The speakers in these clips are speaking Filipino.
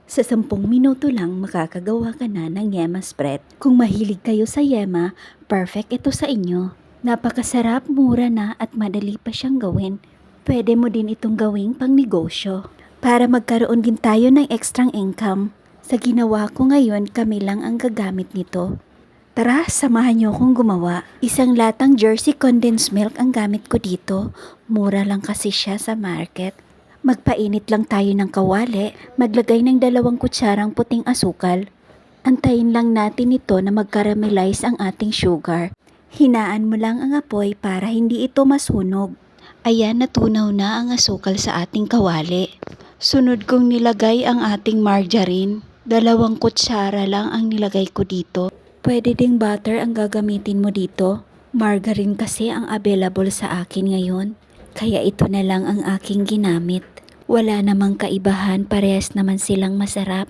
Sa 10 minuto lang makakagawa ka na ng yema spread. Kung mahilig kayo sa yema, perfect ito sa inyo. Napakasarap, mura na at madali pa siyang gawin. Pwede mo din itong gawing pang negosyo para magkaroon din tayo ng extrang income. Sa ginawa ko ngayon, kami lang ang gagamit nito. Tara, samahan niyo akong gumawa. Isang latang Jersey condensed milk ang gamit ko dito. Mura lang kasi siya sa market. Magpainit lang tayo ng kawali, maglagay ng 2 kutsarang puting asukal. Antayin lang natin ito na mag-caramelize ang ating sugar. Hinaan mo lang ang apoy para hindi ito masunog. Ayan, natunaw na ang asukal sa ating kawali. Sunod kong nilagay ang ating margarine. 2 kutsara lang ang nilagay ko dito. Pwede ding butter ang gagamitin mo dito. Margarine kasi ang available sa akin ngayon. Kaya ito na lang ang aking ginamit. Wala namang kaibahan, parehas naman silang masarap.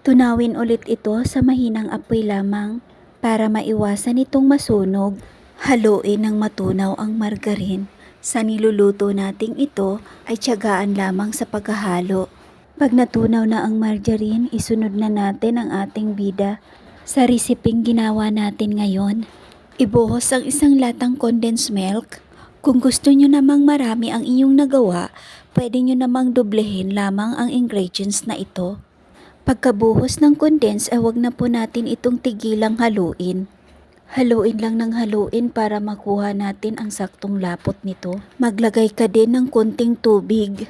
Tunawin ulit ito sa mahinang apoy lamang para maiwasan itong masunog. Haluin ng matunaw ang margarine. Sa niluluto nating ito ay tiyagaan lamang sa paghahalo. Pag natunaw na ang margarine, isunod na natin ang ating bida. Sa reseping ginawa natin ngayon, ibuhos ang 1 latang condensed milk. Kung gusto nyo namang marami ang inyong nagawa, pwede nyo namang doblehin lamang ang ingredients na ito. Pagkabuhos ng condense ay wag na po natin itong tigilang haluin. Haluin lang ng haluin para makuha natin ang saktong lapot nito. Maglagay ka din ng konting tubig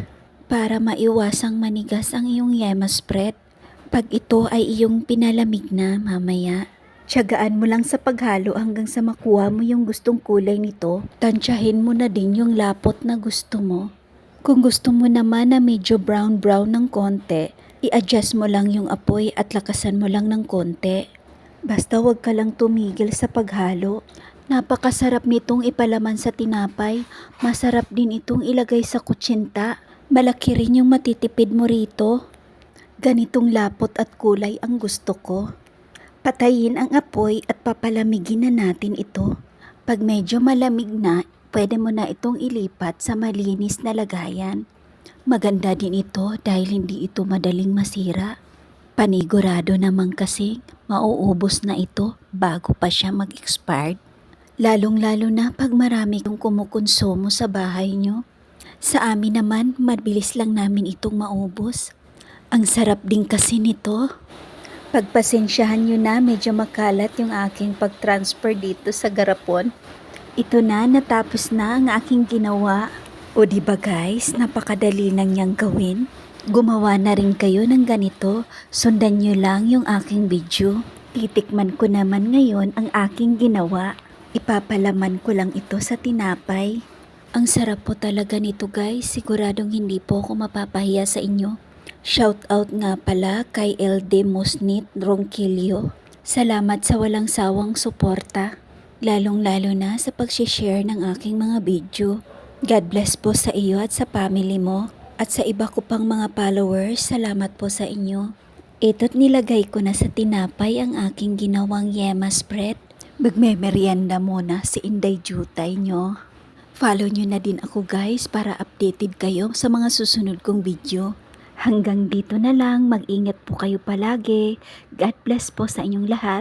para maiwasang manigas ang iyong yema spread. Pag ito ay iyong pinalamig na mamaya, tiyagaan mo lang sa paghalo hanggang sa makuha mo yung gustong kulay nito. Tansyahin mo na din yung lapot na gusto mo. Kung gusto mo naman na medyo brown-brown ng konti, i-adjust mo lang yung apoy at lakasan mo lang ng konti. Basta wag ka lang tumigil sa paghalo. Napakasarap nitong ipalaman sa tinapay. Masarap din itong ilagay sa kutsinta. Malaki rin yung matitipid mo rito. Ganitong lapot at kulay ang gusto ko. Patayin ang apoy at papalamigin na natin ito. Pag medyo malamig na, pwede mo na itong ilipat sa malinis na lagayan. Maganda din ito dahil hindi ito madaling masira. Panigurado naman kasi mauubos na ito bago pa siya mag-expired. Lalong-lalo na pag marami kong kumukonsumo sa bahay nyo. Sa amin naman, mabilis lang namin itong maubos. Ang sarap din kasi nito. Pagpasensyahan nyo na medyo makalat yung aking pag-transfer dito sa garapon. Ito na, natapos na ang aking ginawa. O diba guys, napakadali lang niyang gawin. Gumawa na rin kayo ng ganito. Sundan nyo lang yung aking video. Titikman ko naman ngayon ang aking ginawa. Ipapalaman ko lang ito sa tinapay. Ang sarap po talaga nito guys. Siguradong hindi po ako mapapahiya sa inyo. Shout out nga pala kay LD Musnit Ronquillo. Salamat sa walang sawang suporta. Lalong-lalo na sa pag-share ng aking mga video. God bless po sa iyo at sa family mo. At sa iba ko pang mga followers, salamat po sa inyo. Ito't nilagay ko na sa tinapay ang aking ginawang yema spread. Magme-merienda muna si Inday Jutay nyo. Follow nyo na din ako guys para updated kayo sa mga susunod kong video. Hanggang dito na lang, mag-ingat po kayo palagi. God bless po sa inyong lahat.